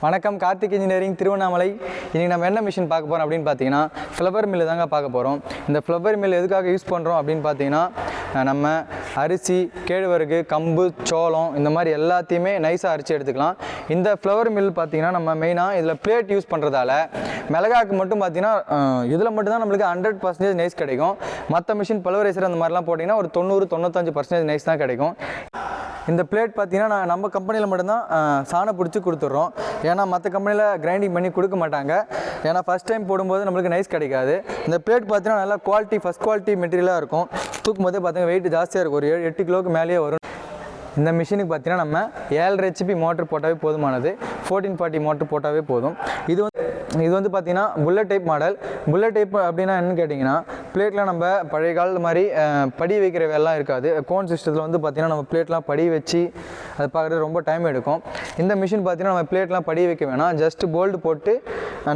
வணக்கம், கார்த்திக் இன்ஜினியரிங் திருவண்ணாமலை. இன்றைக்கி நம்ம என்ன மிஷின் பார்க்க போகிறோம் அப்படின்னு பார்த்தீங்கன்னா ஃப்ளவர் மில்லு தாங்க பார்க்க போகிறோம். இந்த ஃப்ளவர் மில் எதுக்காக யூஸ் பண்ணுறோம் அப்படின்னு பார்த்தீங்கன்னா நம்ம அரிசி, கேழ்வரகு, கம்பு, சோளம் இந்த மாதிரி எல்லாத்தையுமே நைஸாக அரிச்சு எடுத்துக்கலாம். இந்த ஃப்ளவர் மில் பார்த்தீங்கன்னா நம்ம மெயினாக இதில் பிளேட் யூஸ் பண்ணுறதால மிளகாக்கு மட்டும் பார்த்தீங்கன்னா இதில் மட்டும்தான் நம்மளுக்கு 100% நைஸ் கிடைக்கும். மற்ற மிஷின் பல்வரைசர் அந்த மாதிரிலாம் போட்டிங்கன்னா ஒரு 90-95% நைஸ் தான் கிடைக்கும். இந்த பிளேட் பார்த்தீங்கன்னா நம்ம கம்பெனியில் மட்டும்தான் சாணம் பிடிச்சி கொடுத்துட்றோம். ஏன்னா மற்ற கம்பெனியில் கிரைண்டிங் பண்ணி கொடுக்க மாட்டாங்க. ஏன்னா ஃபஸ்ட் டைம் போடும்போது நம்மளுக்கு நைஸ் கிடைக்காது. இந்த பிளேட் பார்த்தீங்கன்னா நல்லா குவாலிட்டி, ஃபஸ்ட் குவாலிட்டி மெட்டீரியலாக இருக்கும். தூக்கும் போதே பார்த்தீங்கன்னா வெயிட் ஜாஸ்தியாக இருக்கும், ஒரு 7-8 கிலோவுக்கு மேலேயே வரும். இந்த மிஷினுக்கு பார்த்தீங்கன்னா நம்ம 7.5 HP மோட்டர் போட்டாவே போதுமானது, 1440 மோட்டர் போட்டாவே போதும். இது வந்து பார்த்தீங்கன்னா bullet type model. Bullet type அப்படின்னா என்னன்னு கேட்டிங்கன்னா பிளேட்லாம் நம்ம பழைய காலத்து மாதிரி படி வைக்கிற வேலைலாம் இருக்காது. கோன் சிஸ்டத்தில் வந்து பார்த்திங்கன்னா நம்ம பிளேட்லாம் படி வச்சு அது பார்க்குறது ரொம்ப டைம் எடுக்கும். இந்த மிஷின் பார்த்திங்கன்னா நம்ம பிளேட்லாம் படி வைக்க வேணாம், ஜஸ்ட்டு போல்டு போட்டு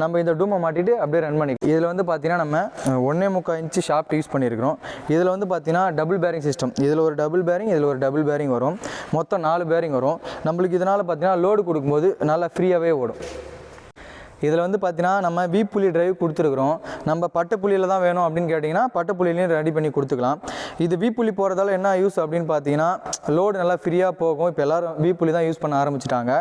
நம்ம இந்த டூமை மாட்டிட்டு அப்படியே ரன் பண்ணிக்கலாம். இதில் வந்து பார்த்திங்கன்னா நம்ம 1.25 இன்ச்சு ஷாஃப்ட் யூஸ் பண்ணியிருக்கிறோம். இதில் வந்து பார்த்திங்கன்னா டபுள் பேரிங் சிஸ்டம், இதில் ஒரு டபுள் பேரிங், இதில் ஒரு டபுள் பேரிங் வரும். மொத்தம் 4 பேரிங் வரும். நம்மளுக்கு இதனால் பார்த்திங்கன்னா லோடு கொடுக்கும்போது நல்லா ஃப்ரீயாகவே ஓடும். இதில் வந்து பார்த்தீங்கன்னா நம்ம வீப்புள்ளி டிரைவ் கொடுத்துருக்குறோம். நம்ம பட்டைப்புள்ளியில் தான் வேணும் அப்படின்னு கேட்டிங்கன்னா பட்டைப்புள்ளிலையும் ரெடி பண்ணி கொடுத்துக்கலாம். இது வீப்புள்ளி போகிறதால என்ன யூஸ் அப்படின்னு பார்த்தீங்கன்னா லோடு நல்லா ஃப்ரீயாக போகும். இப்போ எல்லோரும் வீப்புள்ளி தான் யூஸ் பண்ண ஆரம்பிச்சிட்டாங்க.